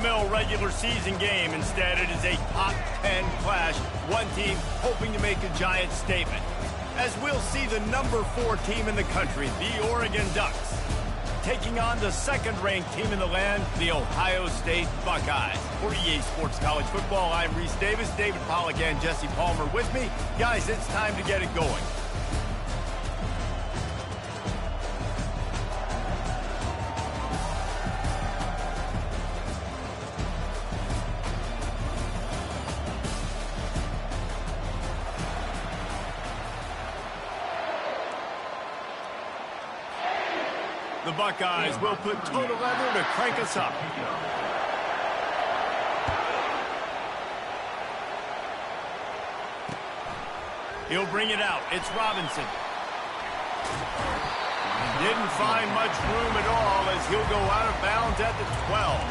run-of-the-mill regular season game. Instead, it is a top 10 clash. One team hoping to make a giant statement. As we'll see the number 4 team in the country, the Oregon Ducks, taking on the second-ranked team in the land, the Ohio State Buckeyes. For EA Sports College Football, I'm Reese Davis, David Pollack, and Jesse Palmer with me. Guys, it's time to get it going. The Buckeyes will put total leather to crank us up. He'll bring it out. It's Robinson. Didn't find much room at all as he'll go out of bounds at the 12.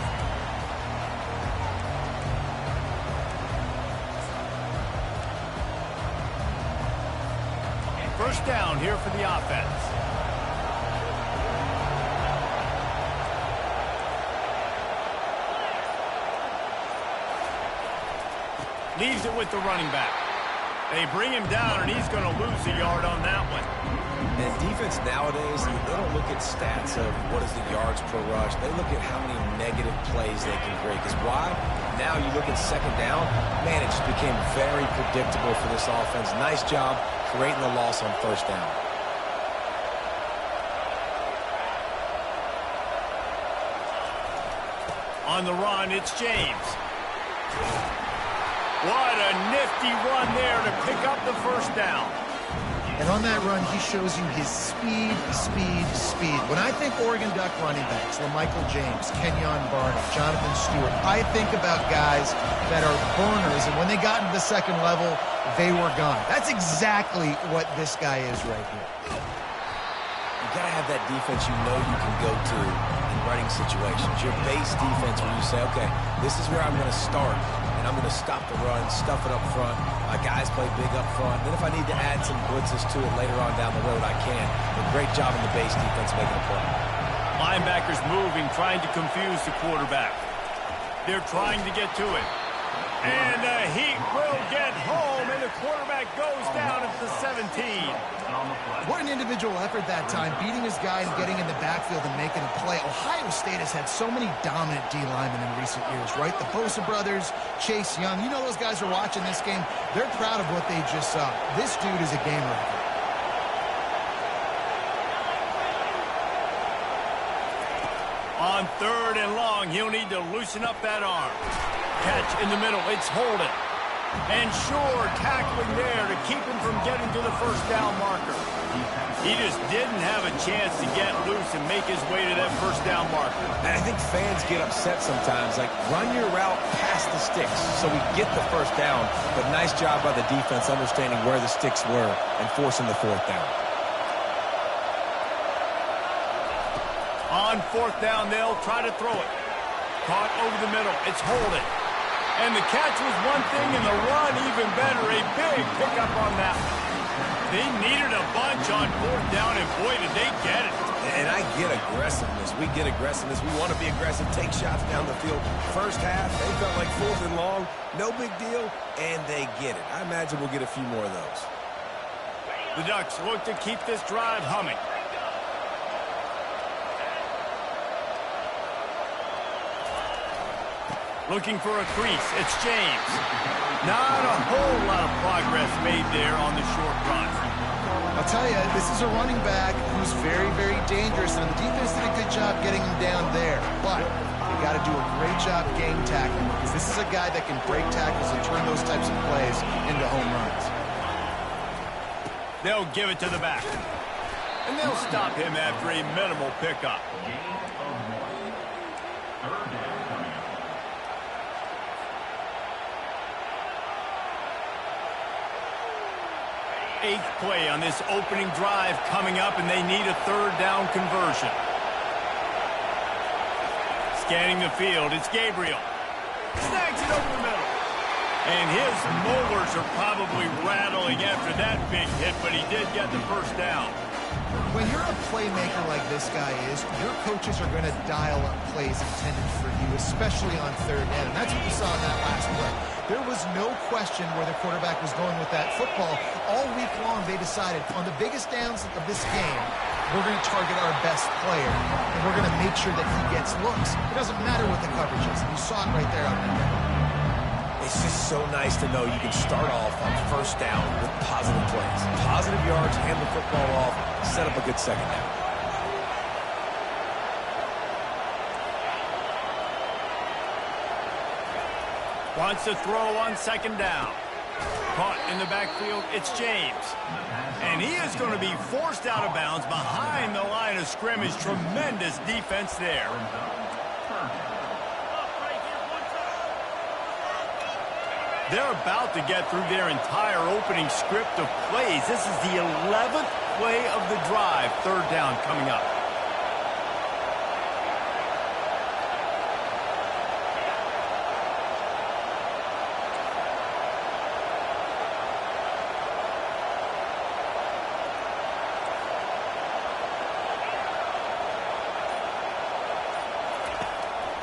First down here for the offense. Leaves it with the running back. They bring him down, and he's going to lose a yard on that one. And defense nowadays, they don't look at stats of what is the yards per rush. They look at how many negative plays they can create. Because why? Now you look at second down, man, it just became very predictable for this offense. Nice job creating the loss on first down. On the run, it's James. What a nifty run there to pick up the first down. And on that run, he shows you his speed. When I think Oregon Duck running backs, LaMichael James, Kenyon Barney, Jonathan Stewart, I think about guys that are burners, and when they got into the second level, they were gone. That's exactly what this guy is right here. You got to have that defense you know you can go to in running situations. Your base defense where you say, okay, this is where I'm going to start. And I'm going to stop the run, stuff it up front. My guys play big up front. Then if I need to add some blitzes to it later on down the road, I can. But great job in the base defense making a play. Linebackers moving, trying to confuse the quarterback. They're trying to get to it. And the Heat will get home, and the quarterback goes down at the 17. What an individual effort that time, beating his guy and getting in the backfield and making a play. Ohio State has had so many dominant D linemen in recent years, right? The Bosa brothers, Chase Young. You know those guys are watching this game. They're proud of what they just saw. This dude is a game record. On third and long, he'll need to loosen up that arm. Catch in the middle, it's Holden. And Shore tackling there to keep him from getting to the first down marker. He just didn't have a chance to get loose and make his way to that first down marker. And I think fans get upset sometimes, like run your route past the sticks so we get the first down. But nice job by the defense understanding where the sticks were and forcing the fourth down. On fourth down, they'll try to throw it. Caught over the middle, it's Holden. And the catch was one thing, and the run even better. A big pickup on that one. They needed a bunch on fourth down, and boy, did they get it. And I get aggressiveness. We get aggressiveness. We want to be aggressive, take shots down the field. First half, they felt like fourth and long. No big deal, and they get it. I imagine we'll get a few more of those. The Ducks look to keep this drive humming. Looking for a crease, it's James. Not a whole lot of progress made there on the short run. I'll tell you, this is a running back who's very, very dangerous, and the defense did a good job getting him down there. But you got to do a great job game tackling, because this is a guy that can break tackles and turn those types of plays into home runs. They'll give it to the back. And they'll stop him after a minimal pickup. Eighth play on this opening drive coming up, and they need a third down conversion. Scanning the field, it's Gabriel. Snags it over the middle. And his molars are probably rattling after that big hit, but he did get the first down. When you're a playmaker like this guy is, your coaches are going to dial up plays intended for you, especially on third down. And that's what we saw in that last play. There was no question where the quarterback was going with that football. All week long, they decided on the biggest downs of this game, we're going to target our best player, and we're going to make sure that he gets looks. It doesn't matter what the coverage is. You saw it right there on that down. It's just so nice to know you can start off on first down with positive plays. Positive yards, hand the football off, set up a good second down. Wants to throw on second down. Caught in the backfield, it's James. And he is going to be forced out of bounds behind the line of scrimmage. Tremendous defense there. They're about to get through their entire opening script of plays. This is the 11th play of the drive. Third down coming up.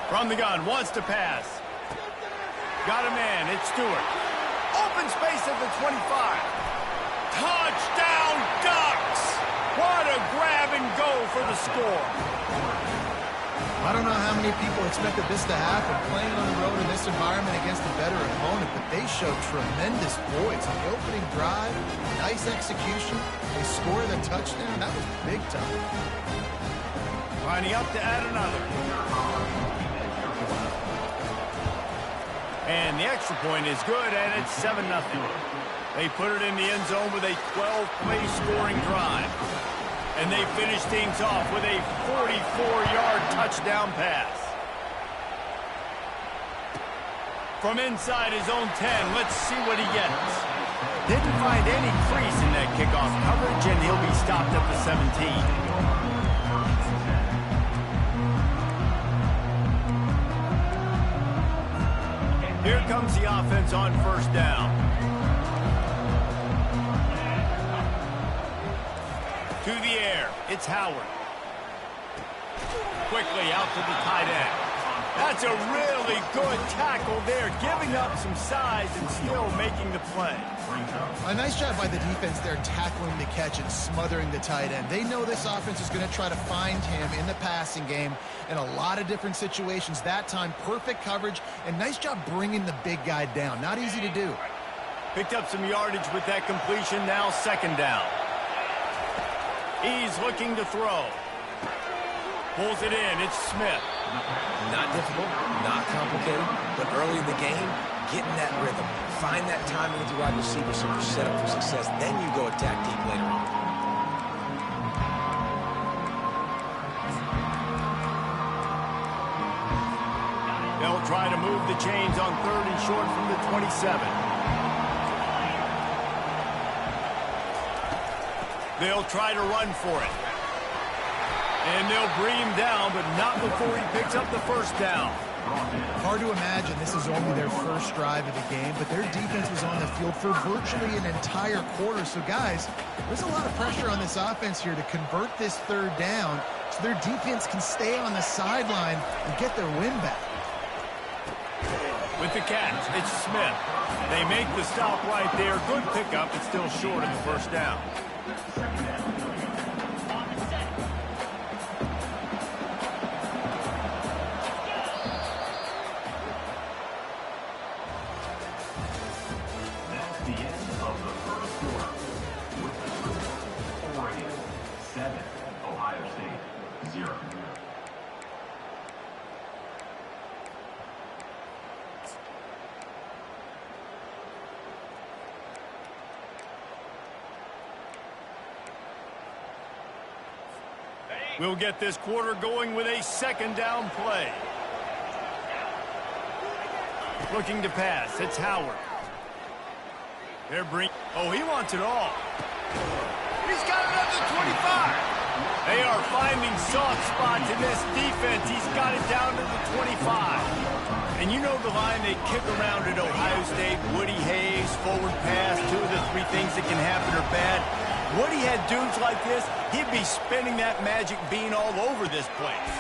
From the gun, wants to pass. Got a man, it's Stewart. Open space at the 25. Touchdown, Ducks! What a grab and go for the score. I don't know how many people expected this to happen, playing on the road in this environment against a better opponent, but they showed tremendous poise on the opening drive. Nice execution. They scored a touchdown. That was big time. Lining up to add another. And the extra point is good, and it's 7-0. They put it in the end zone with a 12-play scoring drive. And they finish things off with a 44-yard touchdown pass. From inside his own 10, let's see what he gets. Didn't find any crease in that kickoff coverage, and he'll be stopped at the 17. Here comes the offense on first down. To the air, it's Howard. Quickly out to the tight end. That's a really good tackle there, giving up some size and still making the play. A nice job by the defense there, tackling the catch and smothering the tight end. They know this offense is going to try to find him in the passing game in a lot of different situations. That time, perfect coverage, and nice job bringing the big guy down. Not easy to do. Picked up some yardage with that completion, now second down. He's looking to throw. Pulls it in, it's Smith. Not difficult, not complicated, but early in the game, getting that rhythm. Find that timing with your wide receiver so you're set up for success. Then you go attack deep later on. They'll try to move the chains on third and short from the 27. They'll try to run for it. And they'll bring him down, but not before he picks up the first down. Hard to imagine this is only their first drive of the game, but their defense was on the field for virtually an entire quarter. So, guys, there's a lot of pressure on this offense here to convert this third down so their defense can stay on the sideline and get their win back. With the catch, it's Smith. They make the stop right there. Good pickup, but still short of the first down. We'll get this quarter going with a second down play. Looking to pass. It's Howard. He wants it all. He's got it at the 25. They are finding soft spots in this defense. He's got it down to the 25. And you know the line they kick around at Ohio State, Woody Hayes, forward pass, 2 of the 3 things that can happen are bad. Would he had dudes like this, he'd be spinning that magic bean all over this place.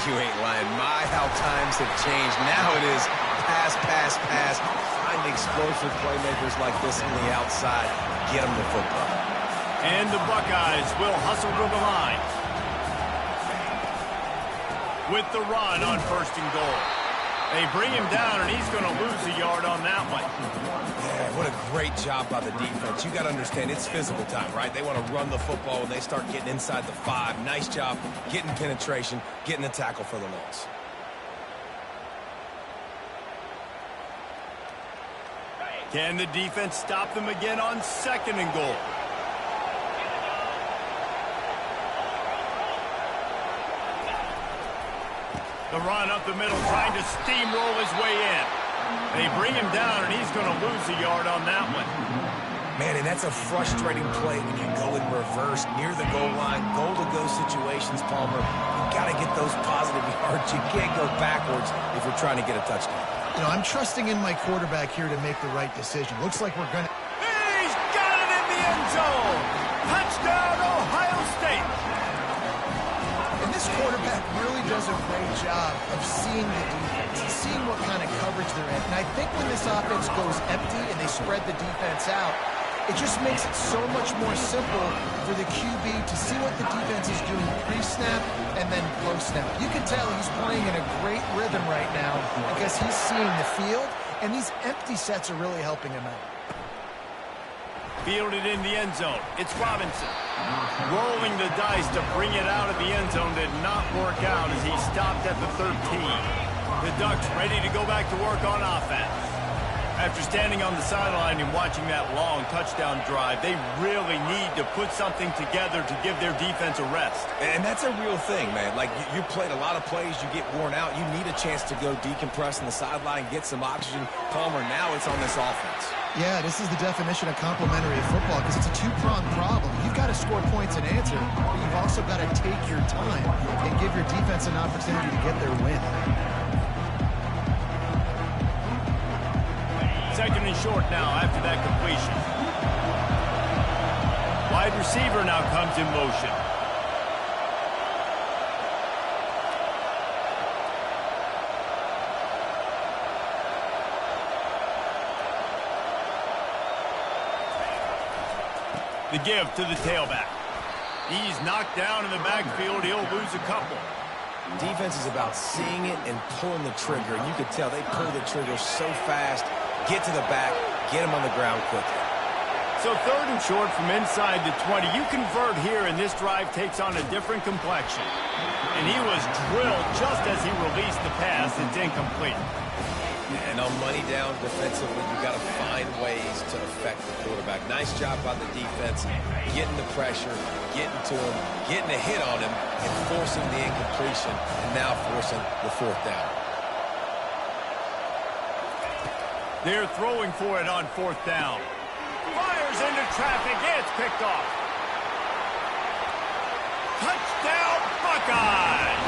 You ain't lying. My, how times have changed. Now it is pass, pass, pass. Find explosive playmakers like this on the outside. Get them the football. And the Buckeyes will hustle to the line with the run on 1st and goal. They bring him down, and he's going to lose a yard on that one. Yeah, what a great job by the defense. You got to understand, it's physical time, right? They want to run the football when they start getting inside the 5. Nice job getting penetration, getting the tackle for the loss. Can the defense stop them again on 2nd and goal? The run up the middle, trying to steamroll his way in. They bring him down, and he's going to lose a yard on that one. Man, and that's a frustrating play when you go in reverse near the goal line, goal-to-go situations, Palmer. You got to get those positive yards. You can't go backwards if you're trying to get a touchdown. You know, I'm trusting in my quarterback here to make the right decision. Looks like we're going to... He's got it in the end zone. Touchdown, Ohio State. And this quarterback really does a great job of seeing the defense, seeing what kind of coverage they're in. And I think when this offense goes empty and they spread the defense out, it just makes it so much more simple for the QB to see what the defense is doing pre-snap and then post-snap. You can tell he's playing in a great rhythm right now because he's seeing the field, and these empty sets are really helping him out. Fielded in the end zone. It's Robinson. Rolling the dice to bring it out of the end zone did not work out as he stopped at the 13. The Ducks ready to go back to work on offense. After standing on the sideline and watching that long touchdown drive, they really need to put something together to give their defense a rest. And that's a real thing, man. Like, you played a lot of plays, you get worn out. You need a chance to go decompress on the sideline, get some oxygen. Palmer, now it's on this offense. Yeah, this is the definition of complementary football because it's a two-pronged problem. You've got to score points and answer, but you've also got to take your time and give your defense an opportunity to get their win. 2nd and short now after that completion. Wide receiver now comes in motion. The give to the tailback. He's knocked down in the backfield. He'll lose a couple. Defense is about seeing it and pulling the trigger. And you could tell they pull the trigger so fast, get to the back, get him on the ground quickly. So 3rd and short from inside the 20. You convert here, and this drive takes on a different complexion. And he was drilled just as he released the pass. It's incomplete. And on money down defensively, you got to find ways to affect the quarterback. Nice job by the defense, getting the pressure, getting to him, getting a hit on him, and forcing the incompletion, and now forcing the 4th down. They're throwing for it on 4th down. Fires into traffic. It's picked off. Touchdown, Buckeyes!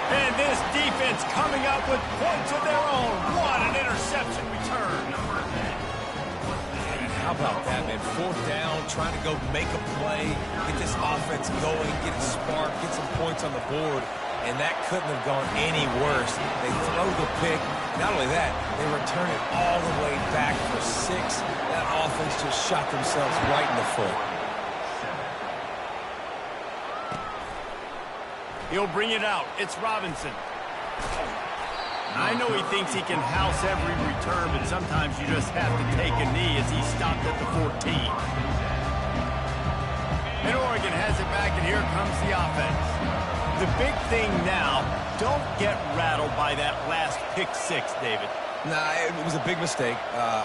And this defense coming up with points of their own. What an interception return. And how about that, man? 4th down, trying to go make a play, get this offense going, get it sparked, get some points on the board. And that couldn't have gone any worse. They throw the pick. Not only that, they return it all the way back for 6. That offense just shot themselves right in the foot. He'll bring it out. It's Robinson. I know he thinks he can house every return, but sometimes you just have to take a knee as he stopped at the 14. And Oregon has it back, and here comes the offense. The big thing now, don't get rattled by that last pick 6, David. Nah, it was a big mistake.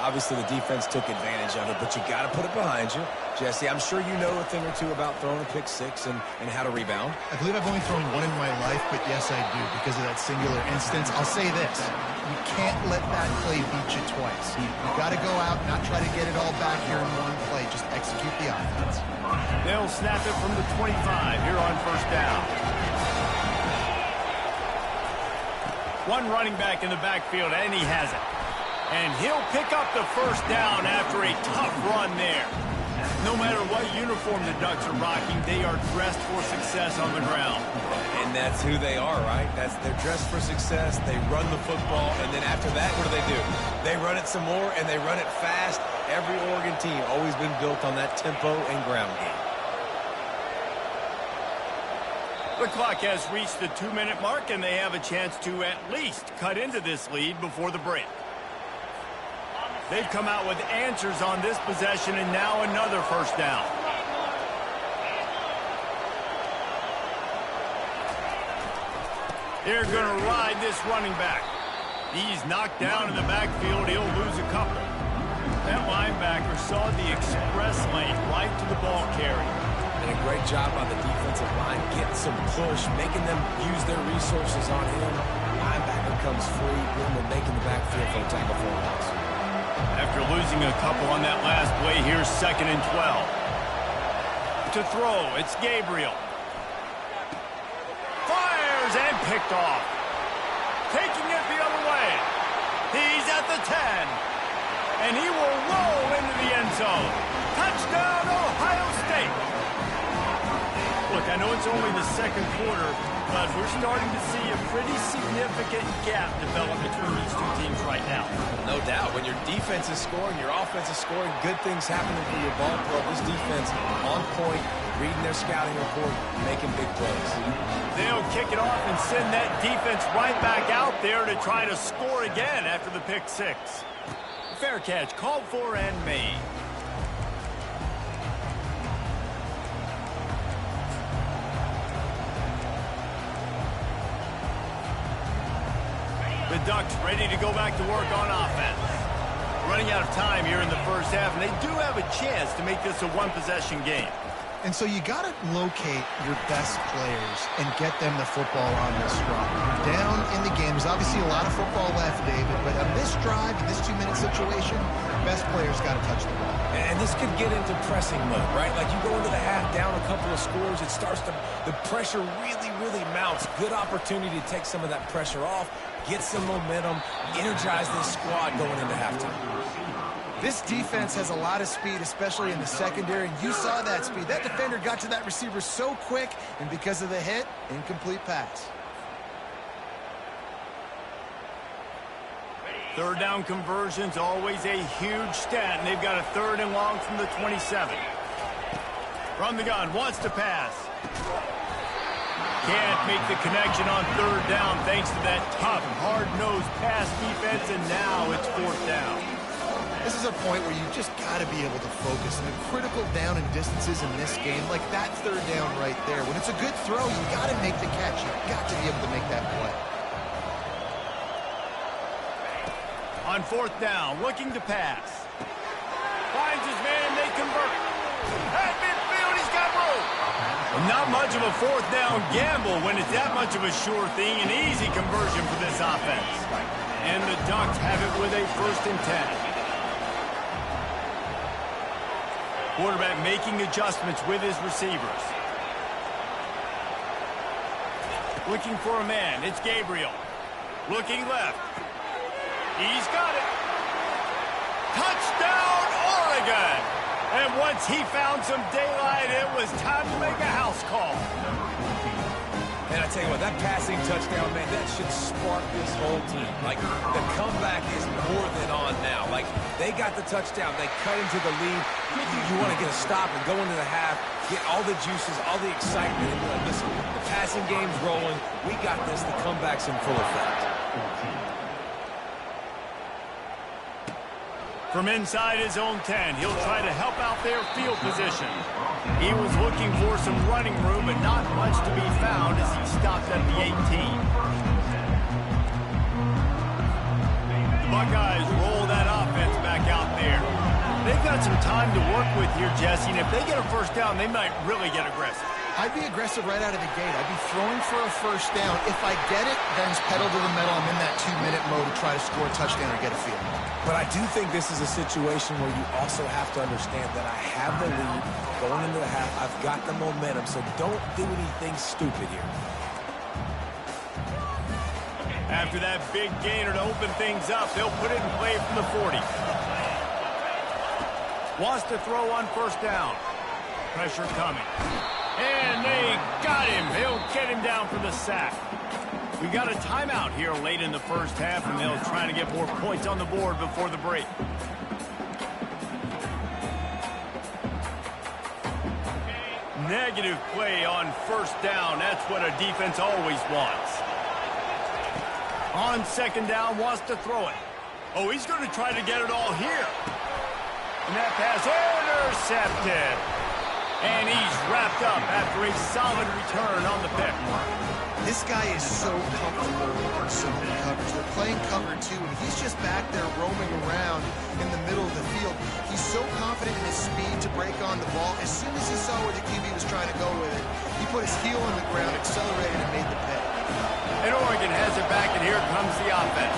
Obviously, the defense took advantage of it, but you got to put it behind you. Jesse, I'm sure you know a thing or two about throwing a pick 6 and how to rebound. I believe I've only thrown one in my life, but yes, I do, because of that singular instance. I'll say this. You can't let that play beat you twice. You got to go out, not try to get it all back here in one play. Just execute the offense. They'll snap it from the 25 here on 1st down. One running back in the backfield, and he has it. And he'll pick up the 1st down after a tough run there. No matter what uniform the Ducks are rocking, they are dressed for success on the ground. And that's who they are, right? They're dressed for success. They run the football, and then after that, what do? They run it some more, and they run it fast. Every Oregon team always been built on that tempo and ground game. The clock has reached the 2-minute mark, and they have a chance to at least cut into this lead before the break. They've come out with answers on this possession, and now another first down. They're going to ride this running back. He's knocked down in the backfield. He'll lose a couple. That linebacker saw the express lane right to the ball carrier. And a great job by the defensive line, getting some push, making them use their resources on him. Linebacker comes free, boom, and making the backfield for a tackle for a loss. After losing a couple on that last play, here's 2nd and 12. To throw, it's Gabriel. Fires and picked off. Taking it the other way. He's at the 10. And he will roll into the end zone. Touchdown, Ohio State. Look, I know it's only the second quarter, but we're starting to see a pretty significant gap develop between these two teams right now. No doubt. When your defense is scoring, your offense is scoring, good things happening for your ball club. This defense on point, reading their scouting report, making big plays. They'll kick it off and send that defense right back out there to try to score again after the pick six. Fair catch, called for and made. The Ducks ready to go back to work on offense. Running out of time here in the first half, and they do have a chance to make this a one-possession game. And so you got to locate your best players and get them the football on this drive. You're down in the game. There's obviously a lot of football left, David, but on this drive, in this 2-minute situation, best players got to touch the ball. And this could get into pressing mode, right? Like you go into the half, down a couple of scores, it starts to, the pressure really mounts. Good opportunity to take some of that pressure off, get some momentum, energize this squad going into halftime. This defense has a lot of speed, especially in the secondary, and you saw that speed. That defender got to that receiver so quick, and because of the hit, incomplete pass. Third down conversion's always a huge stat, and they've got a 3rd and long from the 27. From the gun, wants to pass. Can't make the connection on 3rd down thanks to that tough, hard-nosed pass defense, and now it's 4th down. This is a point where you just got to be able to focus. And the critical down and distances in this game, like that 3rd down right there, when it's a good throw, you got to make the catch. You've got to be able to make that play. On 4th down, looking to pass. Finds his man, they convert. At midfield, he's got room. Not much of a 4th down gamble when it's that much of a sure thing. An easy conversion for this offense. And the Ducks have it with a 1st and 10. Quarterback making adjustments with his receivers. Looking for a man. It's Gabriel. Looking left. He's got it. Touchdown, Oregon! And once he found some daylight, it was time to make a house call. And I tell you what, that passing touchdown, man, that should spark this whole team. Like, the comeback is more than on now. Like, they got the touchdown. They cut into the lead. You want to get a stop and go into the half, get all the juices, all the excitement. And be like, listen, the passing game's rolling. We got this. The comeback's in full effect. From inside his own 10, he'll try to help out their field position. He was looking for some running room, but not much to be found as he stopped at the 18. The Buckeyes roll that offense back out there. They've got some time to work with here, Jesse, and if they get a 1st down, they might really get aggressive. I'd be aggressive right out of the gate. I'd be throwing for a 1st down. If I get it, then it's pedal to the metal. I'm in that 2-minute mode to try to score a touchdown or get a field. But I do think this is a situation where you also have to understand that I have the lead going into the half. I've got the momentum, so don't do anything stupid here. After that big gainer to open things up, they'll put it in play from the 40. Wants to throw on first down. Pressure coming. And they got him. They'll get him down for the sack. We got a timeout here late in the first half, and they'll try to get more points on the board before the break. Negative play on first down. That's what a defense always wants. On second down, wants to throw it. Oh, he's going to try to get it all here. And that pass intercepted. And he's wrapped up after a solid return on the pick. This guy is so comfortable in so many coverage. They're playing cover two, and he's just back there roaming around in the middle of the field. He's so confident in his speed to break on the ball. As soon as he saw where the QB was trying to go with it, he put his heel on the ground, accelerated, and made the pick. And Oregon has it back, and here comes the offense.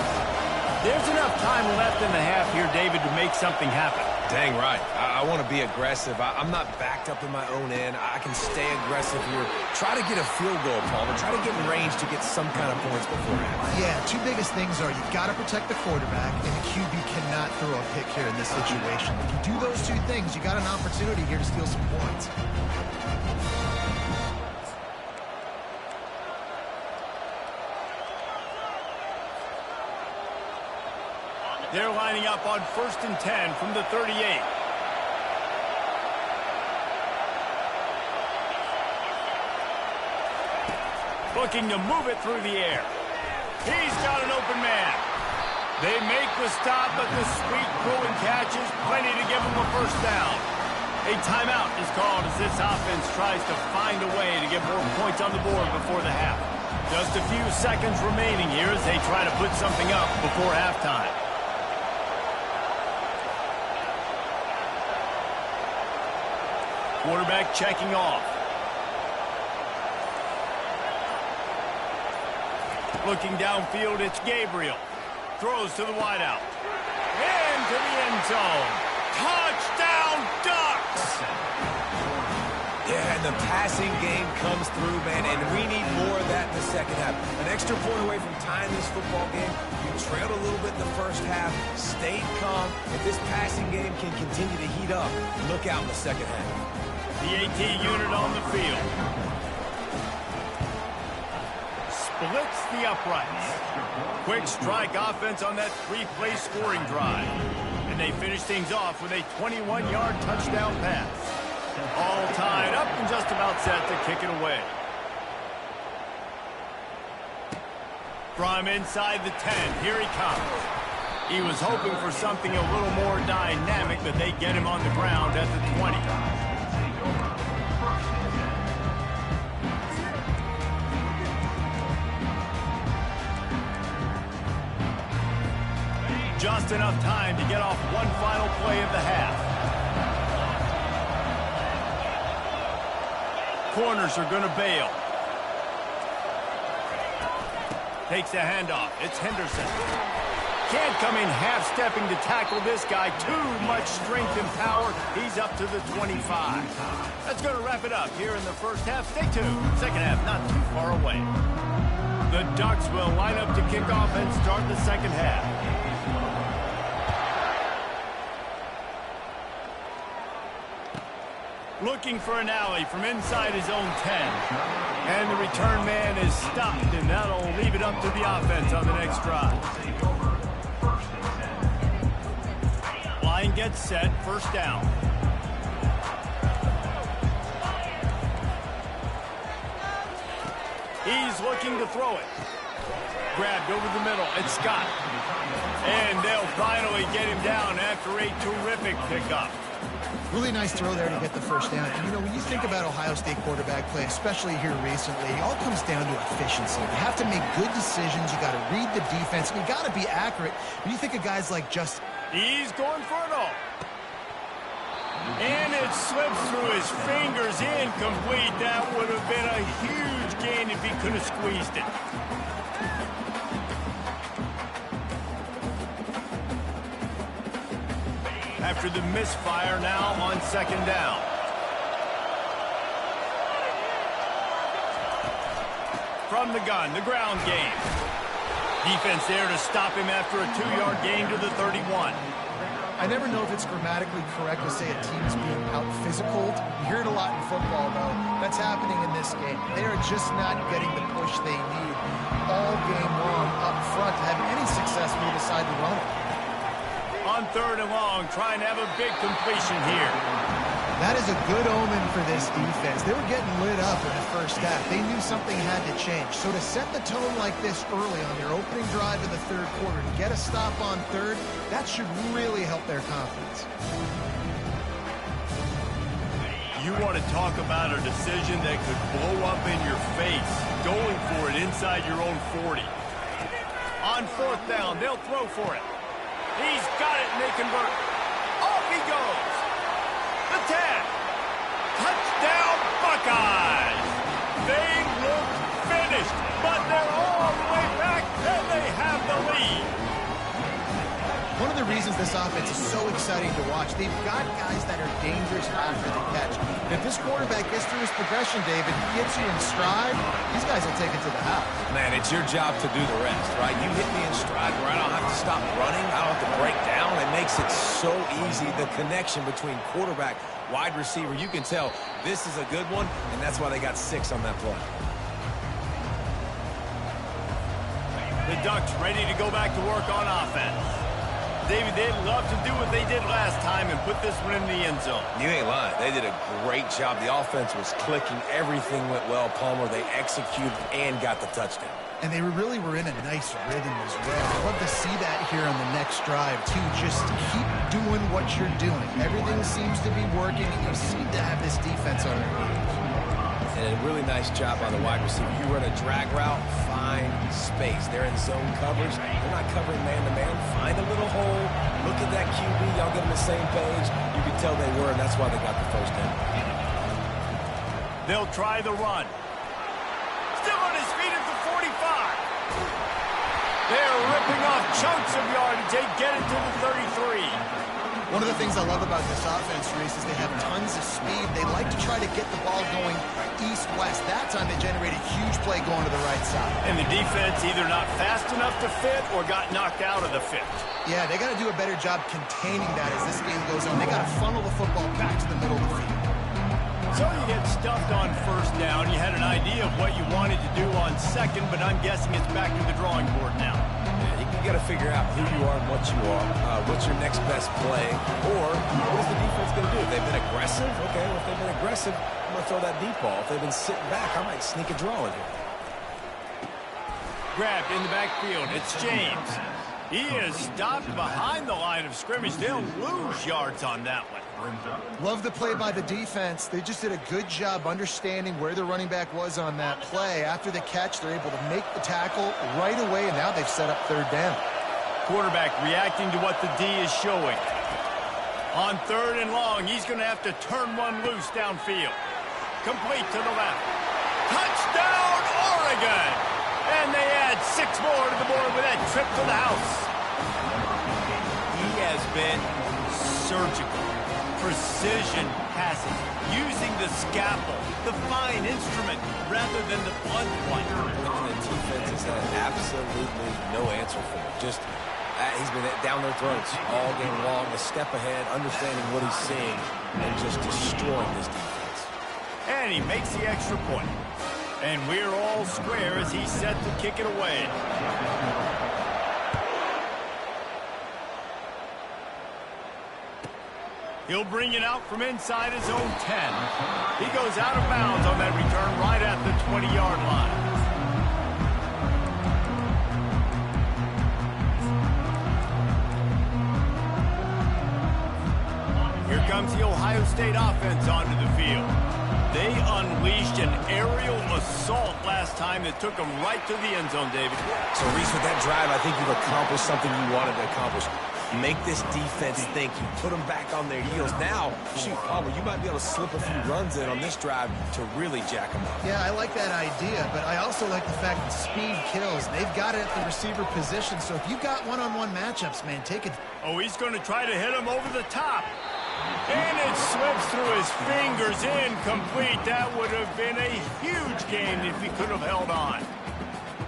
There's enough time left in the half here, David, to make something happen. Dang right. I want to be aggressive. I'm not backed up in my own end. I can stay aggressive here. Try to get a field goal, Palmer. Try to get in range to get some kind of points beforehand. Yeah, two biggest things are you got to protect the quarterback, and the QB cannot throw a pick here in this situation. If you do those two things, you got an opportunity here to steal some points. They're lining up on 1st and 10 from the 38. Looking to move it through the air. He's got an open man. They make the stop, but the sweet throw and catch is plenty to give them a first down. A timeout is called as this offense tries to find a way to get more points on the board before the half. Just a few seconds remaining here as they try to put something up before halftime. Quarterback checking off. Looking downfield, it's Gabriel. Throws to the wideout. Into the end zone. Touchdown, Ducks! Yeah, and the passing game comes through, man, and we need more of that in the second half. An extra point away from tying this football game. You trailed a little bit in the first half, stayed calm. If this passing game can continue to heat up, look out in the second half. The AT unit on the field. Splits the uprights. Quick strike offense on that three-play scoring drive. And they finish things off with a 21-yard touchdown pass. All tied up and just about set to kick it away. From inside the 10, here he comes. He was hoping for something a little more dynamic, but they get him on the ground at the 20. Just enough time to get off one final play of the half. Corners are going to bail. Takes the handoff. It's Henderson. Can't come in half-stepping to tackle this guy. Too much strength and power. He's up to the 25. That's going to wrap it up here in the first half. Stay tuned. Second half not too far away. The Ducks will line up to kick off and start the second half. Looking for an alley from inside his own 10. And the return man is stopped, and that'll leave it up to the offense on the next drive. Line gets set, first down. He's looking to throw it. Grabbed over the middle, it's Scott. And they'll finally get him down after a terrific pickup. Really nice throw there to get the first down. And, you know, when you think about Ohio State quarterback play, especially here recently, it all comes down to efficiency. You have to make good decisions. You got to read the defense. And you got to be accurate. When you think of guys like Justin. He's going for it all. And it slips through his fingers, incomplete. That would have been a huge gain if he could have squeezed it. After the misfire, now on second down. From the gun, the ground game. Defense there to stop him after a 2-yard gain to the 31. I never know if it's grammatically correct to say a team is being out-physicaled. You hear it a lot in football, though. That's happening in this game. They are just not getting the push they need all game long up front to have any success when you decide to run it. On 3rd and long, trying to have a big completion here. That is a good omen for this defense. They were getting lit up in the first half. They knew something had to change. So to set the tone like this early on their opening drive in the 3rd quarter, to get a stop on 3rd, that should really help their confidence. You want to talk about a decision that could blow up in your face, going for it inside your own 40. On 4th down, they'll throw for it. He's got it, and they convert. Off he goes. The 10. Touchdown, Buckeyes. They look finished, but they're all the way back, and they have the lead. One of the reasons this offense is so exciting to watch, they've got guys that are dangerous after the catch. If this quarterback gets through his progression, David, he gets you in stride, these guys will take it to the house. Man, it's your job to do the rest, right? You hit me in stride where I don't have to stop running. I don't have to break down. It makes it so easy. The connection between quarterback, wide receiver, you can tell this is a good one, and that's why they got 6 on that play. The Ducks ready to go back to work on offense. David, they'd love to do what they did last time and put this one in the end zone. You ain't lying. They did a great job. The offense was clicking. Everything went well, Palmer. They executed and got the touchdown. And they really were in a nice rhythm as well. I'd love to see that here on the next drive, too. Just keep doing what you're doing. Everything seems to be working, and you seem to have this defense on their heels. And a really nice job by the wide receiver. You run a drag route, find space. They're in zone coverage. They're not covering man-to-man. Find a little hole. Look at that QB. Y'all get on the same page. You can tell they were, and that's why they got the first down. They'll try the run. Still on his feet at the 45. They're ripping off chunks of yardage. They get it to the 33. One of the things I love about this offense, Reese, is they have tons of speed. They like to try to get the ball going east-west. That time they generated a huge play going to the right side. And the defense either not fast enough to fit or got knocked out of the fit. Yeah, they got to do a better job containing that as this game goes on. They got to funnel the football back to the middle of the field. So you get stuffed on 1st down. You had an idea of what you wanted to do on 2nd, but I'm guessing it's back to the drawing board now. You got to figure out who you are and what you are. What's your next best play? Or what is the defense going to do? If they've been aggressive, okay, well, if they've been aggressive, I'm going to throw that deep ball. If they've been sitting back, I might sneak a draw in here. Grabbed in the backfield. It's James. He is stopped behind the line of scrimmage. They'll lose yards on that one. Love the play by the defense. They just did a good job understanding where the running back was on that play. After the catch, they're able to make the tackle right away, and now they've set up 3rd down. Quarterback reacting to what the D is showing. On 3rd and long, he's going to have to turn one loose downfield. Complete to the left. Touchdown, Oregon! And they add 6 more to the board with that trip to the house. He has been surgical. Precision passing, using the scalpel, the fine instrument, rather than the blunt one. The defense has had absolutely no answer for him. Just, he's been down their throats all game long, a step ahead, understanding what he's seeing, and just destroying this defense. And he makes the extra point. And we're all square as he's set to kick it away. He'll bring it out from inside his own 10. He goes out of bounds on that return right at the 20-yard line. Here comes the Ohio State offense onto the field. They unleashed an aerial assault last time that took them right to the end zone, David. So, Reese, with that drive, I think you've accomplished something you wanted to accomplish. Make this defense think. You put them back on their heels. Now, shoot, Palmer, you might be able to slip a few runs in on this drive to really jack them up. Yeah, I like that idea, but I also like the fact that speed kills. They've got it at the receiver position, so if you got one-on-one matchups, man, take it. Oh, he's going to try to hit him over the top. And it slips through his fingers, incomplete. That would have been a huge gain if he could have held on.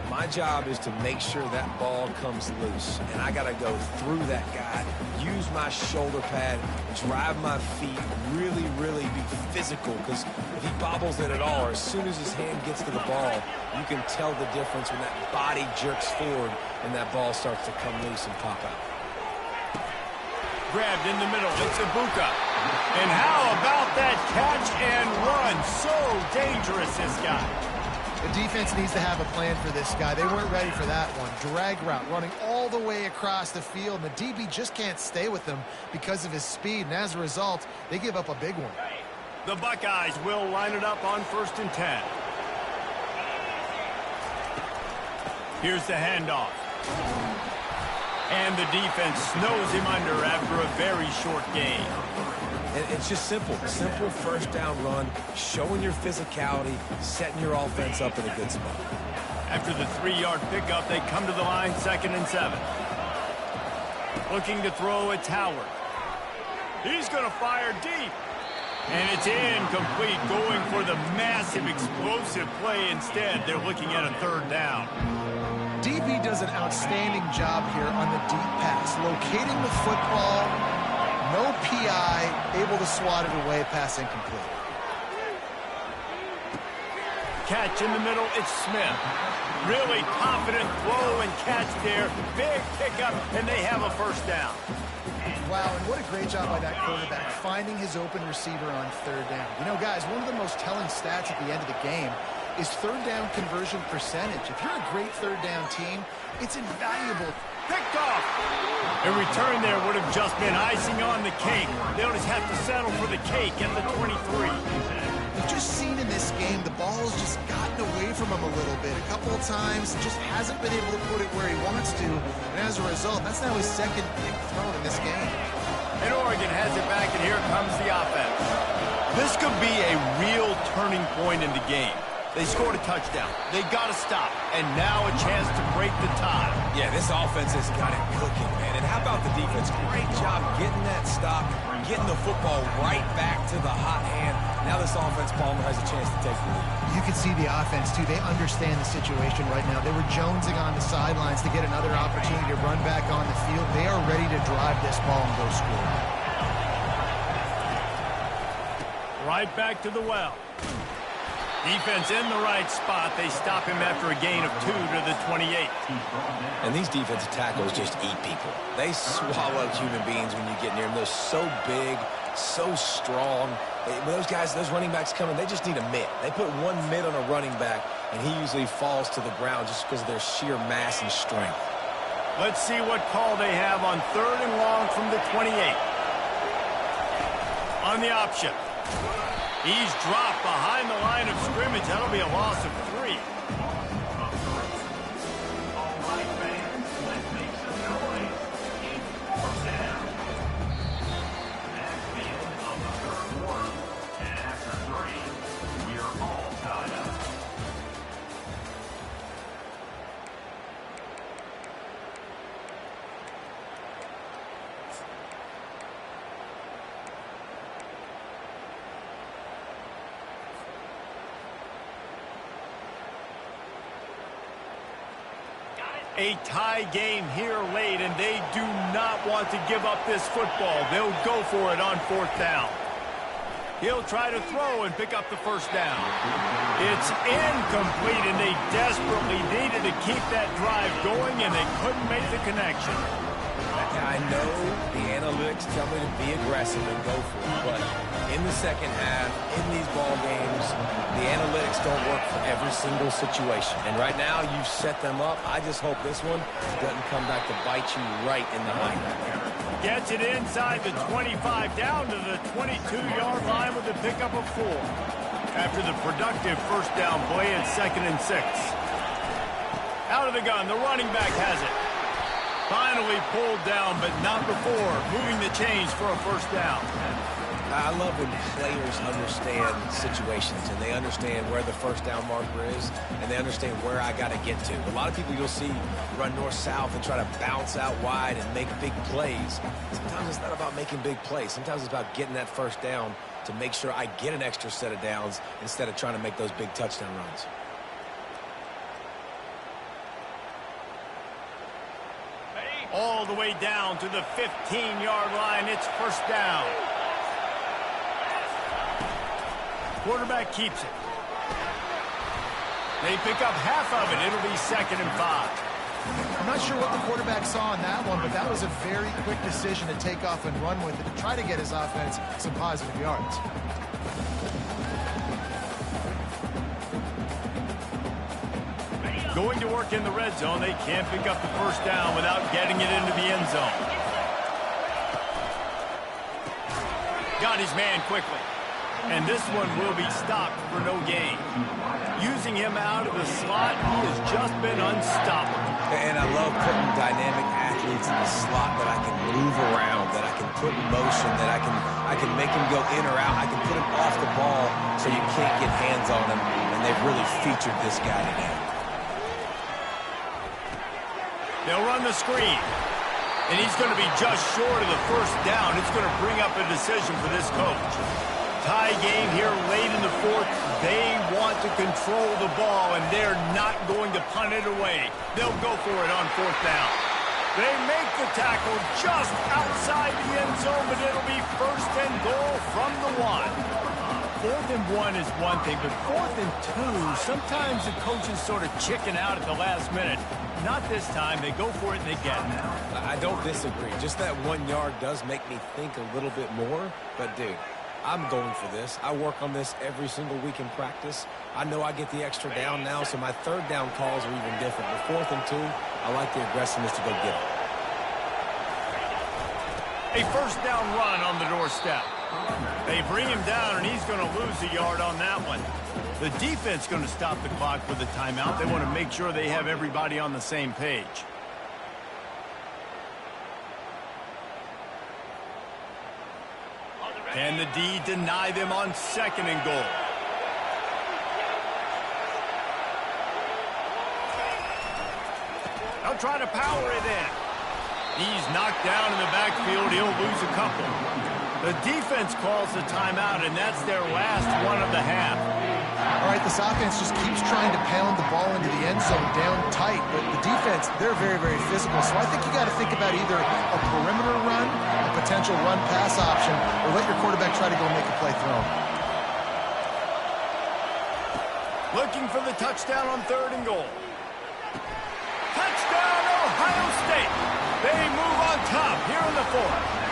My job is to make sure that ball comes loose, and I got to go through that guy, use my shoulder pad, drive my feet, really, really be physical, because if he bobbles it at all, or as soon as his hand gets to the ball, you can tell the difference when that body jerks forward and that ball starts to come loose and pop out. Grabbed in the middle, it's Ibuka. And how about that catch and run? So dangerous, this guy. The defense needs to have a plan for this guy. They weren't ready for that one. Drag route running all the way across the field. And the DB just can't stay with him because of his speed. And as a result, they give up a big one. The Buckeyes will line it up on 1st and 10. Here's the handoff. And the defense snows him under after a very short gain. And it's just simple. Simple first down run, showing your physicality, setting your offense up in a good spot. After the 3-yard pickup, they come to the line 2nd and 7. Looking to throw, it's Howard. He's going to fire deep. And it's incomplete, going for the massive explosive play instead. They're looking at a 3rd down. DB does an outstanding job here on the deep pass, locating the football, no PI, able to swat it away, pass incomplete. Catch in the middle, it's Smith. Really confident throw and catch there. Big pickup, and they have a 1st down. Wow, and what a great job by that quarterback, finding his open receiver on 3rd down. You know, guys, one of the most telling stats at the end of the game is 3rd down conversion percentage. If you're a great 3rd down team, it's invaluable. Picked off. A return there would have just been icing on the cake. They'll just have to settle for the cake at the 23. We've just seen in this game, the ball has just gotten away from him a little bit. A couple of times, just hasn't been able to put it where he wants to. And as a result, that's now his 2nd big throw in this game. And Oregon has it back, and here comes the offense. This could be a real turning point in the game. They scored a touchdown. They got to stop. And now a chance to break the tie. Yeah, this offense has got it cooking, man. And how about the defense? Great job getting that stop, getting the football right back to the hot hand. Now this offense, Palmer, has a chance to take the lead. You can see the offense, too. They understand the situation right now. They were jonesing on the sidelines to get another opportunity to run back on the field. They are ready to drive this ball and go score. Right back to the well. Defense in the right spot. They stop him after a gain of 2 to the 28. And these defensive tackles just eat people. They swallow human beings when you get near them. They're so big, so strong. When those guys, those running backs come in, they just need a mitt. They put one mitt on a running back, and he usually falls to the ground just because of their sheer mass and strength. Let's see what call they have on 3rd and long from the 28. On the option. He's dropped behind the line of scrimmage. That'll be a loss of 3. A tie game here late, and they do not want to give up this football. They'll go for it on 4th down. He'll try to throw and pick up the 1st down. It's incomplete, and they desperately needed to keep that drive going, and they couldn't make the connection. I know the analytics tell me to be aggressive and go for it, but in the 2nd half, in these ball games, the analytics don't work for every single situation. And right now, you've set them up. I just hope this one doesn't come back to bite you right in the hind. Gets it inside the 25, down to the 22-yard line with a pickup of 4. After the productive 1st down play, it's 2nd and 6. Out of the gun, the running back has it. Finally pulled down, but not before moving the chains for a 1st down. I love when players understand situations and they understand where the 1st down marker is and they understand where I got to get to. A lot of people you'll see run north-south and try to bounce out wide and make big plays. Sometimes it's not about making big plays. Sometimes it's about getting that 1st down to make sure I get an extra set of downs instead of trying to make those big touchdown runs. the way down to the 15-yard line. It's first down. Quarterback keeps it. They pick up half of it. It'll be 2nd and 5. I'm not sure what the quarterback saw in that one, but that was a very quick decision to take off and run with it to try to get his offense some positive yards. Going to work in the red zone. They can't pick up the first down without getting it into the end zone. Got his man quickly. And this one will be stopped for no gain. Using him out of the slot, he has just been unstoppable. And I love putting dynamic athletes in the slot that I can move around, that I can put in motion, that I can make him go in or out. I can put him off the ball so you can't get hands on him. And they've really featured this guy today. They'll run the screen. And he's going to be just short of the first down. It's going to bring up a decision for this coach. Tie game here late in the fourth. They want to control the ball, and they're not going to punt it away. They'll go for it on 4th down. They make the tackle just outside the end zone, but it'll be 1st and goal from the 1. 4th and 1 is one thing, but 4th and 2, sometimes the coaches sort of chicken out at the last minute. Not this time. They go for it and they get it. I don't disagree. Just that 1 yard does make me think a little bit more. But, dude, I'm going for this. I work on this every single week in practice. I know I get the extra down now, so my 3rd down calls are even different. But 4th and 2, I like the aggressiveness to go get it. A first down run on the doorstep. They bring him down, and he's going to lose a yard on that one. The defense going to stop the clock with a timeout. They want to make sure they have everybody on the same page. Can the D deny them on 2nd and goal? They'll try to power it in. He's knocked down in the backfield. He'll lose a couple. The defense calls the timeout, and that's their last one of the half. All right, this offense just keeps trying to pound the ball into the end zone down tight, but the defense, they're very, very physical. So I think you got to think about either a perimeter run, a potential run-pass option, or let your quarterback try to go make a play throw. Looking for the touchdown on 3rd and goal. Touchdown, Ohio State. They move on top here in the 4th.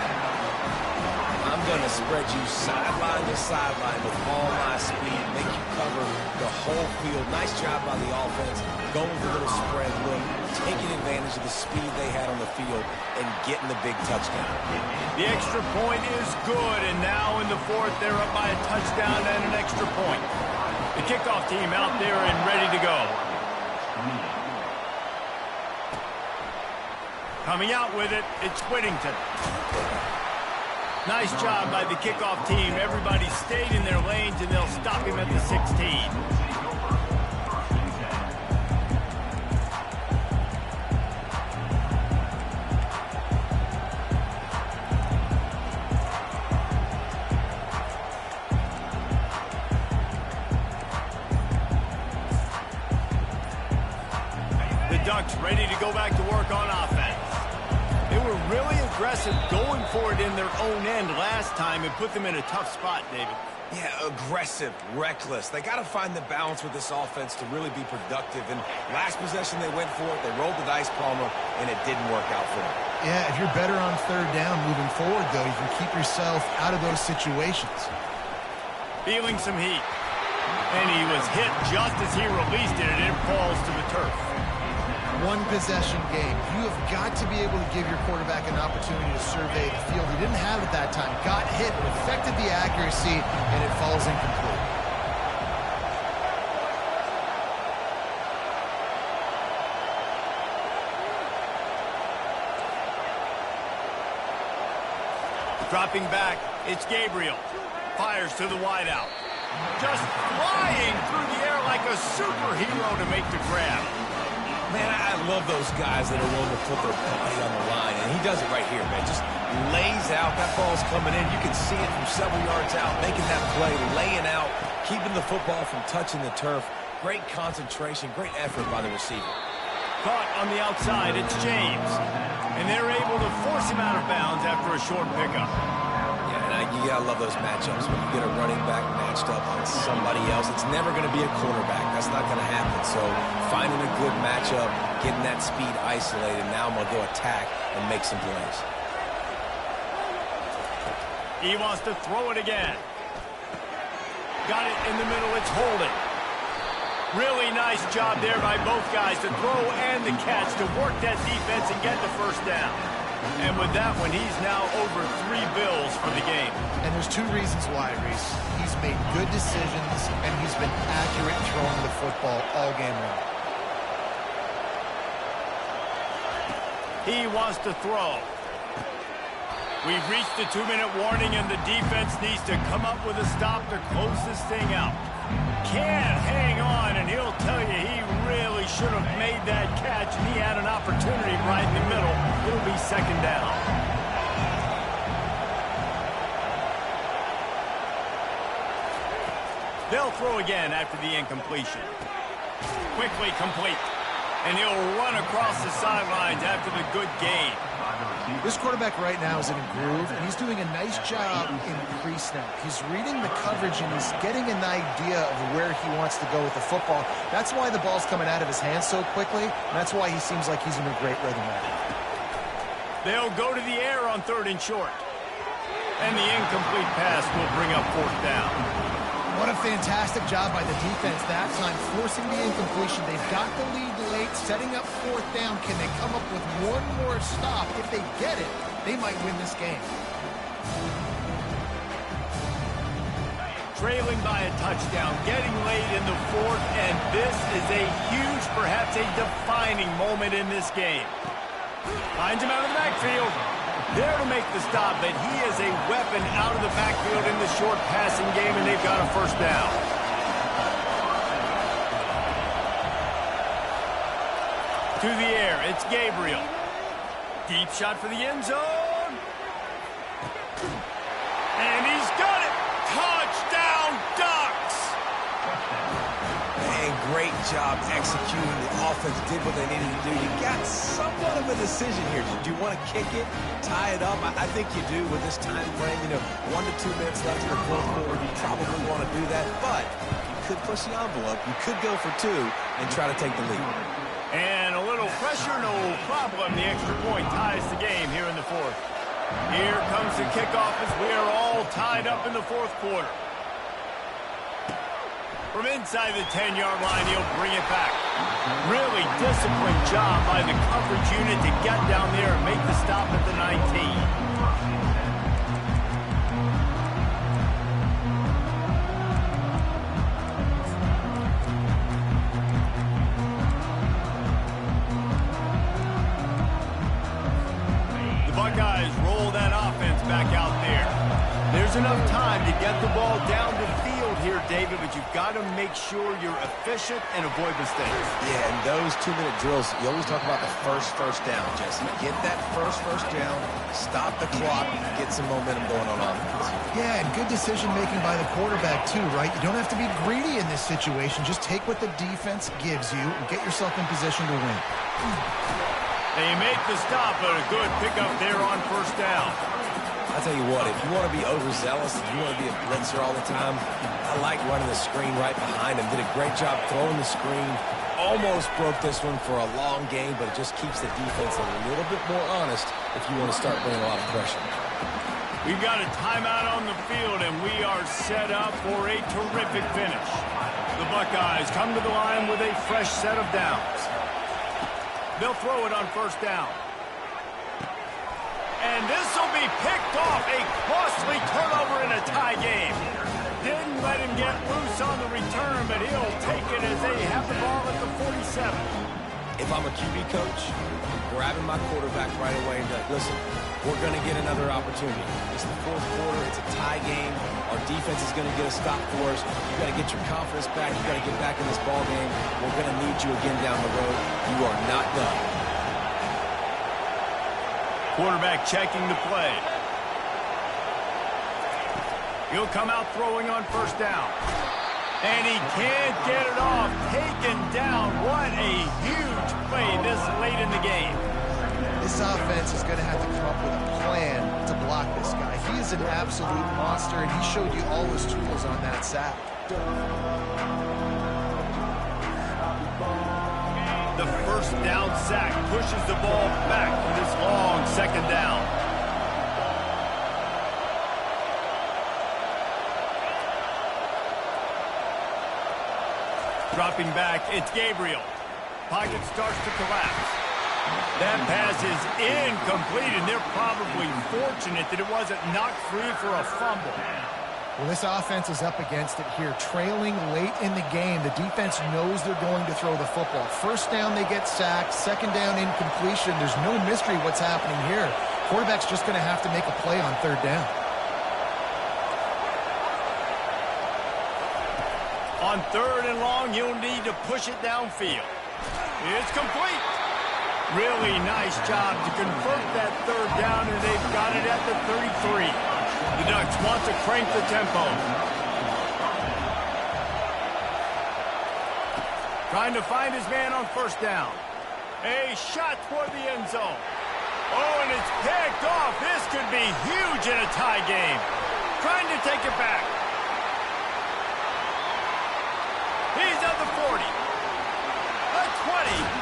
I'm going to spread you sideline to sideline with all my speed, make you cover the whole field. Nice job by the offense, going for a little spread look, taking advantage of the speed they had on the field, and getting the big touchdown. The extra point is good, and now in the 4th, they're up by a touchdown and an extra point. The kickoff team out there and ready to go. Coming out with it, it's Whittington. Nice job by the kickoff team. Everybody stayed in their lanes, and they'll stop him at the 16. The Ducks ready to go back to work on offense. They were really aggressive going for it in their own end last time and put them in a tough spot, David. Yeah, aggressive, reckless. They got to find the balance with this offense to really be productive. And last possession they went for it. They rolled the dice, Palmer, and it didn't work out for them. Yeah, if you're better on 3rd down moving forward, though, you can keep yourself out of those situations. Feeling some heat. And he was hit just as he released it, and it falls to the turf. One possession game. You have got to be able to give your quarterback an opportunity to survey the field. He didn't have it that time. Got hit, affected the accuracy, and it falls incomplete. Dropping back, it's Gabriel. Fires to the wideout. Just flying through the air like a superhero to make the grab. Man, I love those guys that are willing to put their body on the line, and he does it right here, man. Just lays out. That ball's coming in. You can see it from several yards out, making that play, laying out, keeping the football from touching the turf. Great concentration, great effort by the receiver. Caught on the outside, it's James. And they're able to force him out of bounds after a short pickup. Yeah, and you gotta love those matchups. When you get a running back matched up on somebody else, it's never going to be a quarterback. That's not going to happen. So finding a good matchup, getting that speed isolated, now I'm going to go attack and make some plays. He wants to throw it again. Got it in the middle. It's holding. Really nice job there by both guys to throw and the catch to work that defense and get the first down. And with that one, he's now over 3 bills for the game. And there's 2 reasons why, Reese. He's made good decisions, and he's been accurate throwing the football all game long. He wants to throw. We've reached the 2-minute warning, and the defense needs to come up with a stop to close this thing out. Can't hang on, and he'll tell you he really should have made that catch, and he had an opportunity right in the middle. It'll be second down. They'll throw again after the incompletion. Quickly complete, and he'll run across the sidelines after the good gain. This quarterback right now is in a groove, and he's doing a nice job in pre-snap. He's reading the coverage, and he's getting an idea of where he wants to go with the football. That's why the ball's coming out of his hands so quickly, and that's why he seems like he's in a great rhythm right now. They'll go to the air on 3rd and short. And the incomplete pass will bring up 4th down. What a fantastic job by the defense that time, forcing the incompletion. They've got the lead late, setting up 4th down. Can they come up with one more stop? If they get it, they might win this game. Trailing by a touchdown, getting late in the 4th, and this is a huge, perhaps a defining moment in this game. Finds him out of the backfield. There to make the stop, but he is a weapon out of the backfield in the short passing game, and they've got a first down. To the air, it's Gabriel. Deep shot for the end zone. And he's got it. Touchdown, Ducks! And great job executing. The offense did what they needed to do. You got somewhat of a decision here. Do you want to kick it, tie it up? I think you do with this time frame. 1 to 2 minutes left in the 4th quarter. You probably want to do that, but you could push the envelope. You could go for 2 and try to take the lead. And a little pressure, no problem. The extra point ties the game here in the 4th. Here comes the kickoff as we are all tied up in the 4th quarter. From inside the 10-yard line, he'll bring it back. Really disciplined job by the coverage unit to get down there and make the stop at the 19. Buckeyes roll that offense back out there. There's enough time to get the ball down the field here, David, but you've got to make sure you're efficient and avoid mistakes. Yeah, and those 2-minute drills, you always talk about the first down, Jesse. Get that first down, stop the clock, get some momentum going on offense. Yeah, and good decision-making by the quarterback, too, right? You don't have to be greedy in this situation. Just take what the defense gives you and get yourself in position to win. They make the stop, but a good pickup there on first down. I'll tell you what, if you want to be overzealous, if you want to be a blitzer all the time, I like running the screen right behind him. Did a great job throwing the screen. Almost broke this one for a long game, but it just keeps the defense a little bit more honest if you want to start bringing a lot of pressure. We've got a timeout on the field, and we are set up for a terrific finish. The Buckeyes come to the line with a fresh set of downs. They'll throw it on first down. And this will be picked off. A costly turnover in a tie game. Didn't let him get loose on the return, but he'll take it as they have the ball at the 47. If I'm a QB coach, I'm grabbing my quarterback right away and be like, listen, we're going to get another opportunity. It's the 4th quarter. It's a tie game. Our defense is going to get a stop for us. You got to get your confidence back. You got to get back in this ball game. We're going to need you again down the road. You are not done. Quarterback checking the play. He'll come out throwing on first down. And he can't get it off. Taken down. What a huge play this late in the game. This offense is going to have to come up with a plan to block this guy. He is an absolute monster, and he showed you all his tools on that sack. The first down sack pushes the ball back for this long second down. Dropping back, it's Gabriel. Pocket starts to collapse. That pass is incomplete, and they're probably fortunate that it wasn't knocked free for a fumble. Well, this offense is up against it here. Trailing late in the game, the defense knows they're going to throw the football. First down, they get sacked. Second down, incompletion. There's no mystery what's happening here. Quarterback's just going to have to make a play on third down. On third and long, you'll need to push it downfield. It's complete. Really nice job to convert that third down, and they've got it at the 33. The Ducks want to crank the tempo. Trying to find his man on first down. A shot toward the end zone. Oh, and it's picked off. This could be huge in a tie game. Trying to take it back. He's at the 40. The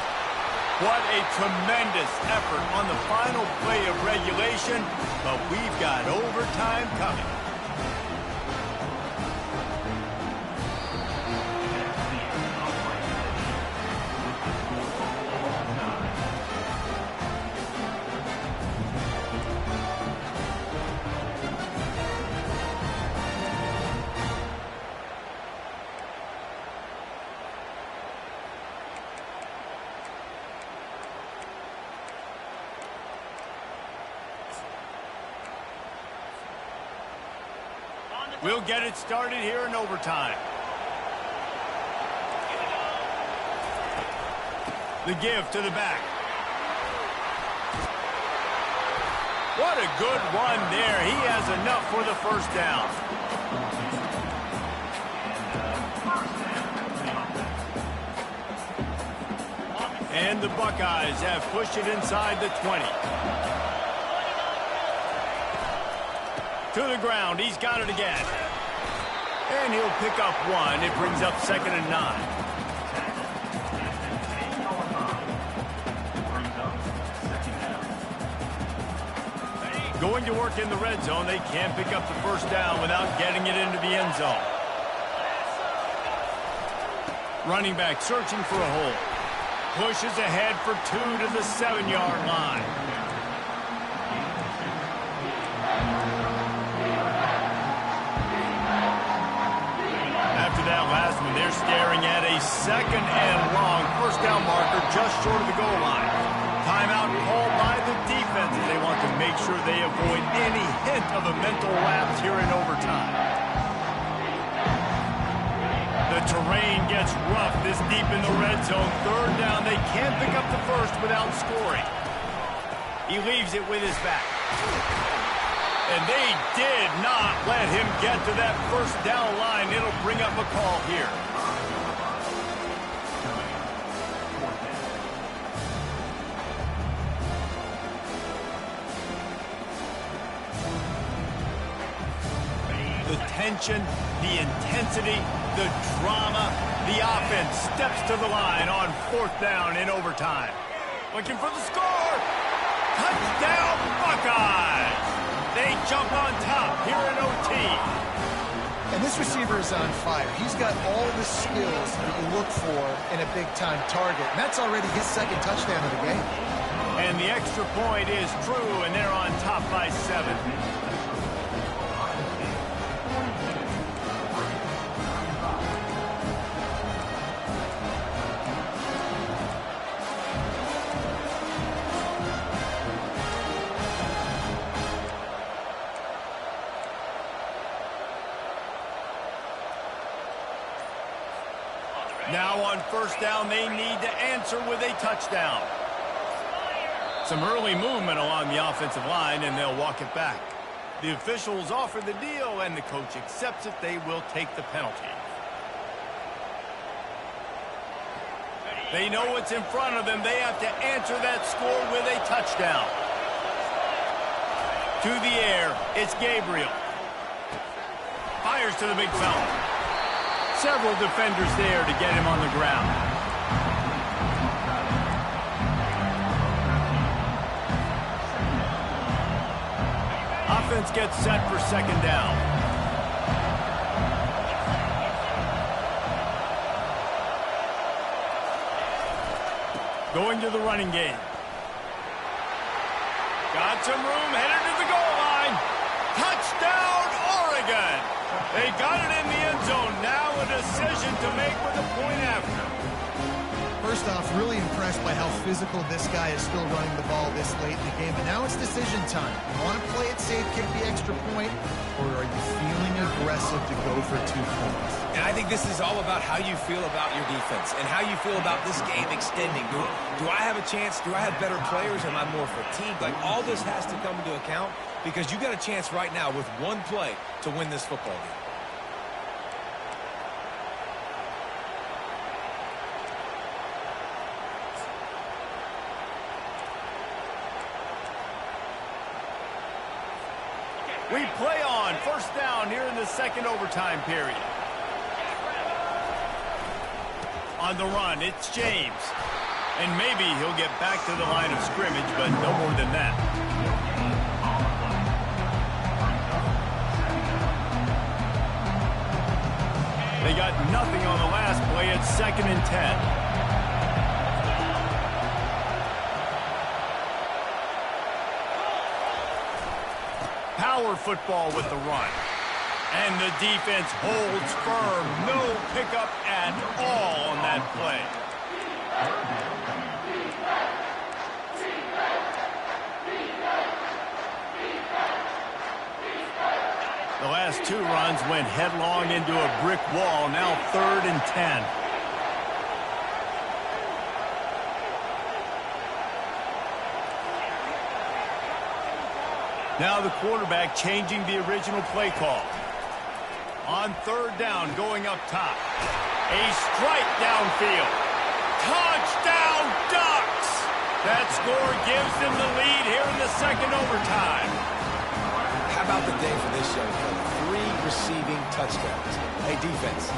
20. What a tremendous effort on the final play of regulation, but we've got overtime coming. We'll get it started here in overtime. The give to the back. What a good run there. He has enough for the first down. And the Buckeyes have pushed it inside the 20. To the ground, he's got it again. And he'll pick up one. It brings up 2nd and 9. Going to work in the red zone. They can't pick up the first down without getting it into the end zone. Running back searching for a hole. Pushes ahead for 2 to the 7-yard line. They're staring at a 2nd and long. First down marker just short of the goal line. Timeout called by the defense as they want to make sure they avoid any hint of a mental lapse here in overtime. The terrain gets rough this deep in the red zone. Third down, they can't pick up the first without scoring. He leaves it with his back. And they did not let him get to that first down line. It'll bring up a call here. The tension, the intensity, the drama, the offense steps to the line on 4th down in overtime. Looking for the score. Touchdown, Buckeyes! They jump on top here in OT. And this receiver is on fire. He's got all the skills that you look for in a big-time target. And that's already his 2nd touchdown of the game. And the extra point is true, and they're on top by 7. Now on first down, they need to answer with a touchdown. Some early movement along the offensive line, and they'll walk it back. The officials offer the deal, and the coach accepts it. They will take the penalty. They know what's in front of them. They have to answer that score with a touchdown. To the air, it's Gabriel. Fires to the big fella. Several defenders there to get him on the ground. Offense gets set for second down. Going to the running game. Got some room, headed to the goal line. Touchdown, Oregon! They got it in the end zone. Now a decision to make with a point after. First off, really impressed by how physical this guy is still running the ball this late in the game. But now it's decision time. You want to play it safe, kick the extra point, or are you feeling aggressive to go for 2 points? And I think this is all about how you feel about your defense and how you feel about this game extending. Do I have a chance? Do I have better players? Am I more fatigued? Like, all this has to come into account because you got a chance right now with one play to win this football game. We play on. First down here in the second overtime period. On the run, it's James. And maybe he'll get back to the line of scrimmage, but no more than that. They got nothing on the last play. It's 2nd and 10. Power football with the run. And the defense holds firm. No pickup at all on that play. The last 2 runs went headlong into a brick wall. Now 3rd and 10. Now the quarterback changing the original play call. On 3rd down, going up top. A strike downfield. Touchdown, Ducks! That score gives them the lead here in the second overtime. How about the day for this young fella? 3 receiving touchdowns. Hey, defense,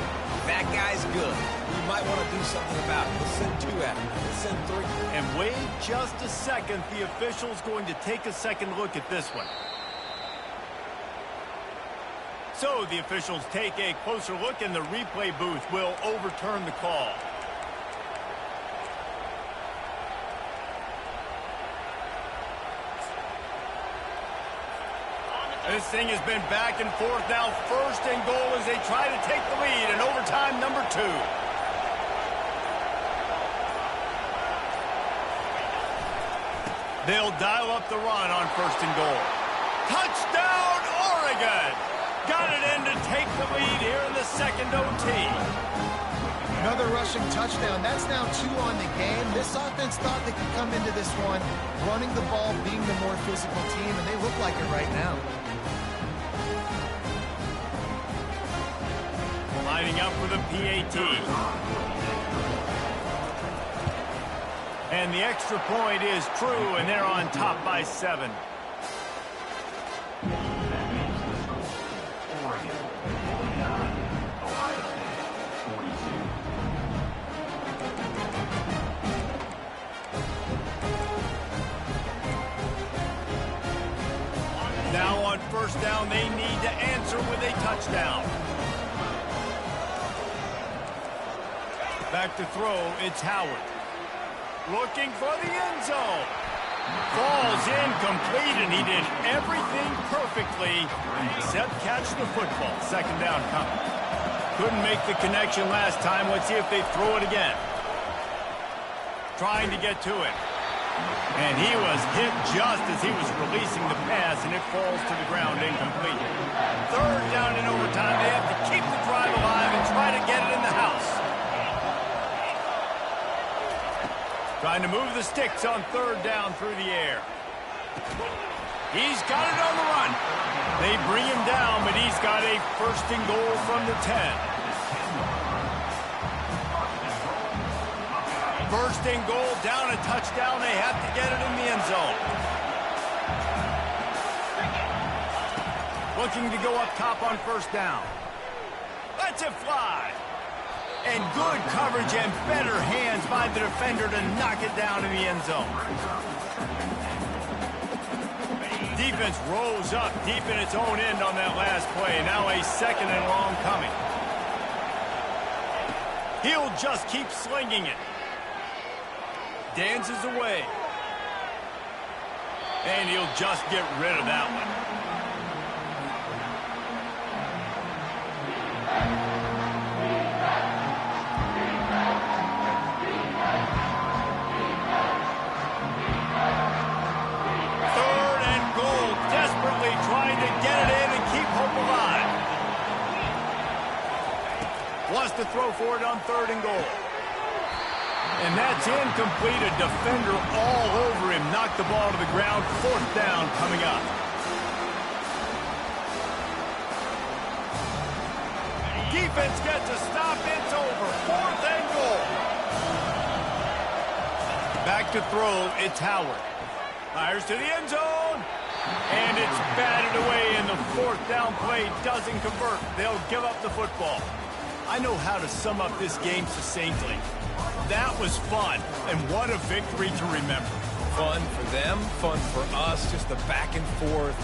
that guy's good. You might want to do something about it. Let's send 2 at him. Let's send 3. And wait just a second. The official's going to take a second look at this one. So the officials take a closer look, and the replay booth will overturn the call. This thing has been back and forth now. 1st and goal as they try to take the lead in overtime number 2. They'll dial up the run on 1st and goal. Touchdown, Oregon! Got it in to take the lead here in the second OT. Another rushing touchdown. That's now 2 on the game. This offense thought they could come into this one running the ball, being the more physical team, and they look like it right now. Lining up for the PAT. And the extra point is true, and they're on top by 7. Now on 1st down, they need to answer with a touchdown. Back to throw, it's Howard. Looking for the end zone. Falls incomplete, and he did everything perfectly except catch the football. 2nd down coming. Couldn't make the connection last time. Let's see if they throw it again. Trying to get to it. And he was hit just as he was releasing the pass, and it falls to the ground incomplete. 3rd down in overtime. They have to keep the drive alive and try to get it in the house. Trying to move the sticks on 3rd down through the air. He's got it on the run. They bring him down, but he's got a 1st and goal from the 10. First and goal, down a touchdown. They have to get it in the end zone. Looking to go up top on first down. Lets it fly. And good coverage and better hands by the defender to knock it down in the end zone. Defense rolls up deep in its own end on that last play. Now a second and long coming. He'll just keep slinging it. Dances away. And he'll just get rid of that one. Third and goal. Desperately trying to get it in and keep hope alive. Wants to throw for it on third and goal. And that's incomplete. A defender all over him. Knocked the ball to the ground. Fourth down coming up. Defense gets a stop. It's over. Fourth and goal. Back to throw. It's Howard. Fires to the end zone. And it's batted away, and the fourth down play doesn't convert. They'll give up the football. I know how to sum up this game succinctly. That was fun, and what a victory to remember. Fun for them, fun for us, just the back and forth,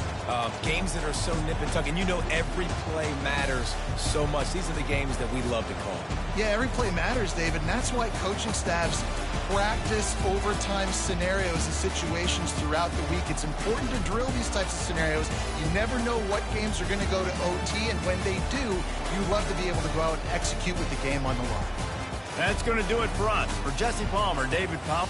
games that are so nip and tuck, and you know every play matters so much. These are the games that we love to call. Yeah, every play matters, David, and that's why coaching staffs practice overtime scenarios and situations throughout the week. It's important to drill these types of scenarios. You never know what games are going to go to OT, and when they do, you love to be able to go out and execute with the game on the line. That's going to do it for us. For Jesse Palmer, David Pop.